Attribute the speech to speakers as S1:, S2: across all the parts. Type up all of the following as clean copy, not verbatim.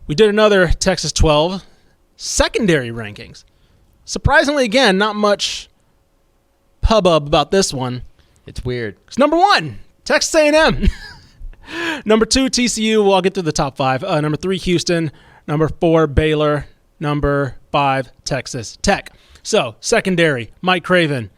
S1: we did another Texas 12 secondary rankings. Surprisingly, again, not much hubbub about this one.
S2: It's weird.
S1: It's number 1, Texas A&M. Number 2, TCU. Well, I'll get through the top 5. Number 3, Houston. Number 4, Baylor. Number 5, Texas Tech. So, secondary, Mike Craven.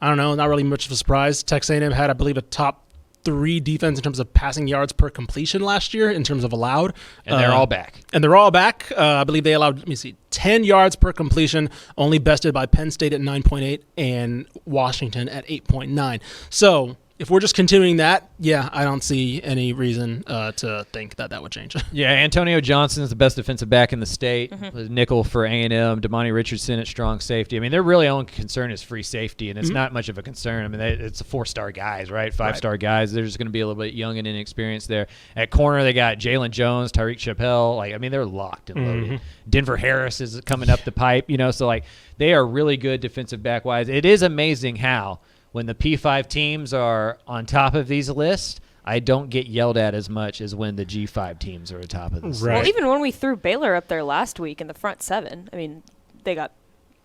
S1: I don't know, not really much of a surprise. Texas A&M had, I believe, a top 3 defense in terms of passing yards per completion last year in terms of allowed.
S2: And they're all back.
S1: And they're all back. I believe they allowed, 10 yards per completion, only bested by Penn State at 9.8 and Washington at 8.9. So if we're just continuing that, I don't see any reason to think that would change.
S2: Yeah, Antonio Johnson is the best defensive back in the state. Nickel for A&M. Damani Richardson at strong safety. I mean, their really only concern is free safety, and it's not much of a concern. I mean, it's a 4-star guys, right? 5-star guys. They're just going to be a little bit young and inexperienced there. At corner, they got Jalen Jones, Tyreek Chappelle. They're locked and loaded. Denver Harris is coming up the pipe, so they are really good defensive back-wise. It is amazing how when the P5 teams are on top of these lists, I don't get yelled at as much as when the G5 teams are on top of this.
S1: Right.
S3: Well, even when we threw Baylor up there last week in the front 7,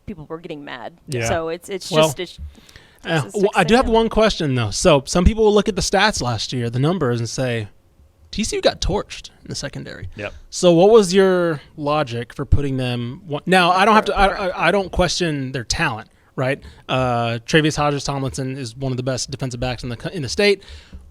S3: people were getting mad.
S1: Yeah.
S3: So it's
S1: Well,
S3: just
S1: I do have one question, though. So some people will look at the stats last year, the numbers, and say, TCU got torched in the secondary.
S2: Yep.
S1: So what was your logic for putting them now? I don't have to. I don't question their talent, right? Travius Hodges-Tomlinson is one of the best defensive backs in the state.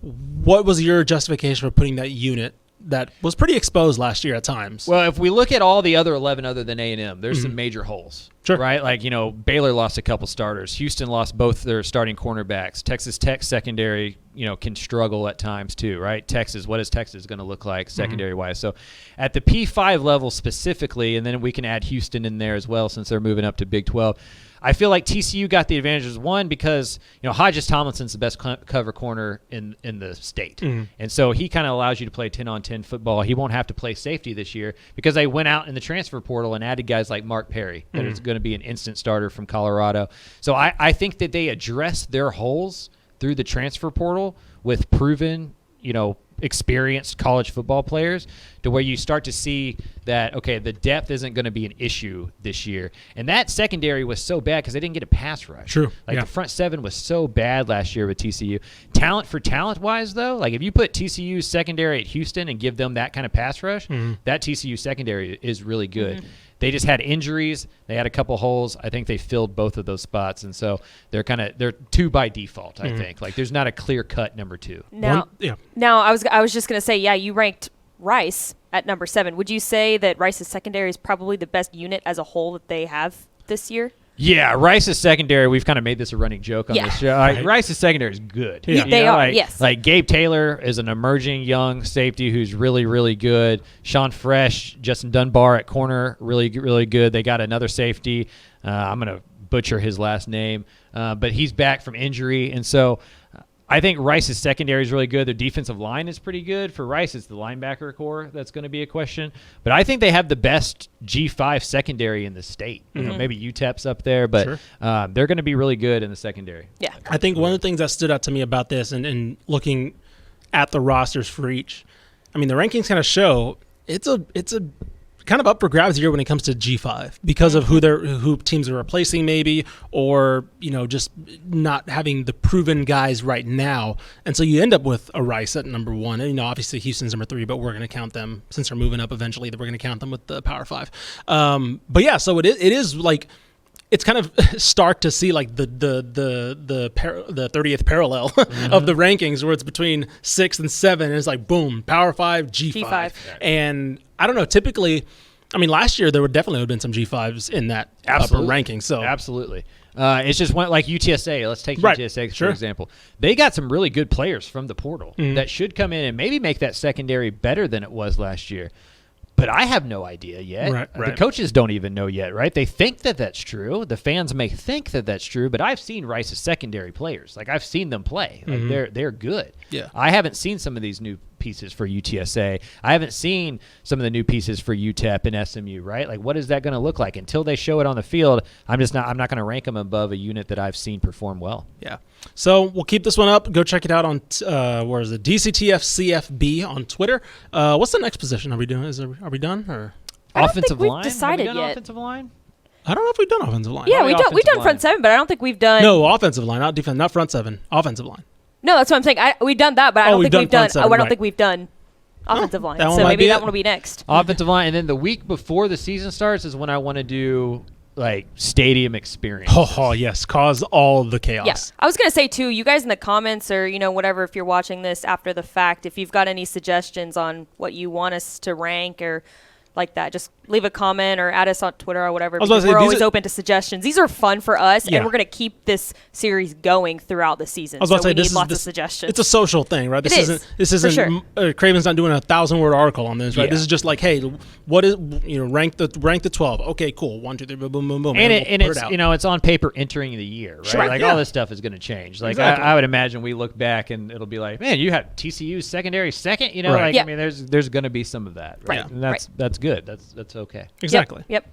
S1: What was your justification for putting that unit that was pretty exposed last year at times?
S2: Well, if we look at all the other 11 other than A&M, there's some major holes.
S1: Sure.
S2: Right? Baylor lost a couple starters. Houston lost both their starting cornerbacks. Texas Tech secondary, can struggle at times too, right? Texas, what is Texas going to look like secondary-wise? So at the P5 level specifically, and then we can add Houston in there as well since they're moving up to Big 12, I feel like TCU got the advantages, one, because Hodges-Tomlinson's the best cover corner in the state. And so he kind of allows you to play 10-on-10 football. He won't have to play safety this year because they went out in the transfer portal and added guys like Mark Perry that is going to be an instant starter from Colorado. So I think that they addressed their holes through the transfer portal with proven, experienced college football players to where you start to see that, okay, the depth isn't going to be an issue this year. And that secondary was so bad because they didn't get a pass rush.
S1: True.
S2: The front 7 was so bad last year with TCU. Talent-wise, though, if you put TCU's secondary at Houston and give them that kind of pass rush, that TCU secondary is really good. They just had injuries. They had a couple holes. I think they filled both of those spots, and so they're 2 by default. I think there's not a clear cut number 2.
S3: Now I was just gonna say, you ranked Rice at number 7. Would you say that Rice's secondary is probably the best unit as a whole that they have this year?
S2: Yeah, Rice's secondary, we've kind of made this a running joke on this show. Rice's secondary is good.
S3: Yeah. They are, yes.
S2: Gabe Taylor is an emerging young safety who's really, really good. Sean Fresh, Justin Dunbar at corner, really, really good. They got another safety. I'm going to butcher his last name, but he's back from injury. And so I think Rice's secondary is really good. Their defensive line is pretty good. For Rice, it's the linebacker core that's going to be a question. But I think they have the best G5 secondary in the state. Maybe UTEP's up there, but they're going to be really good in the secondary.
S3: Yeah.
S1: I think one of the things that stood out to me about this and looking at the rosters for each, the rankings kind of show it's a kind of up for grabs here when it comes to G5 because of who teams are replacing maybe, or just not having the proven guys right now, and so you end up with a Rice at number 1, and obviously Houston's number 3, but we're going to count them since they're moving up eventually. That we're going to count them with the Power 5. But yeah, so it is it's kind of stark to see the 30th parallel of the rankings where it's between 6 and 7, and it's boom, Power 5, G5. And I don't know, typically, last year there would have been some G5s in that upper ranking. So
S2: absolutely. It's just like UTSA. Let's take UTSA for example. They got some really good players from the portal that should come in and maybe make that secondary better than it was last year. But I have no idea yet.
S1: Right.
S2: The coaches don't even know yet, right? They think that that's true. The fans may think that that's true, but I've seen Rice's secondary players. I've seen them play. They're good.
S1: Yeah.
S2: I haven't seen some of these new pieces for UTSA. I haven't seen some of the new pieces for UTEP and SMU, right? Like, what is that going to look like? Until they show it on the field, I'm not going to rank them above a unit that I've seen perform well.
S1: Yeah. So we'll keep this one up. Go check it out on where is it? DCTFCFB on Twitter. What's the next position? Are we doing? Are we done or?
S3: I don't
S2: Offensive
S3: think we've
S2: line?
S3: decided
S2: Have we done
S3: yet.
S2: offensive line?
S1: I don't know if we've done offensive line.
S3: Yeah,
S2: Probably
S3: we've
S2: offensive
S3: done
S2: line.
S3: front seven, but I don't think we've done.
S1: No, offensive line, not defense, not front seven. Offensive line.
S3: No, that's what I'm saying. We've done that, but I don't
S1: we've
S3: think
S1: done
S3: we've done.
S1: front seven,
S3: I don't
S1: right.
S3: think we've done offensive line.
S1: that one
S3: So
S1: might
S3: maybe
S1: be
S3: that
S1: it.
S3: one will be next.
S2: Offensive line, and then the week before the season starts is when I want to do like stadium experience.
S1: Oh, yes, cause all of the chaos.
S3: Yeah, I was gonna say too. You guys in the comments or whatever, if you're watching this after the fact, if you've got any suggestions on what you want us to rank or like that, just leave a comment or add us on Twitter or whatever.
S1: was about to
S3: Because
S1: say,
S3: we're
S1: these
S3: always
S1: are-
S3: open to suggestions. These are fun for us,
S1: Yeah.
S3: and we're gonna keep this series going throughout the season.
S1: I was
S3: So
S1: about to say
S3: we
S1: this
S3: need
S1: is
S3: lots
S1: this,
S3: of suggestions.
S1: It's a social thing, right? This
S3: It is,
S1: isn't. This
S3: for
S1: isn't.
S3: sure.
S1: Craven's not doing a 1,000-word article on this, right?
S2: Yeah.
S1: This is just like, hey, what is rank the 12? Okay, cool. 1, 2, 3, boom, boom, boom, boom.
S2: And,
S1: we'll
S2: and
S1: put
S2: it's
S1: it out.
S2: it's on paper entering the year, right?
S3: Sure.
S2: Like
S1: Yeah.
S2: all this stuff is going to change. Like
S1: Exactly.
S2: I would imagine we look back and it'll be like, man, you had TCU's secondary second.
S1: Right.
S2: Like
S3: Yeah.
S2: I mean, there's going to be some of that, right?
S3: Right.
S2: And that's good. That's okay.
S1: Exactly.
S3: Yep.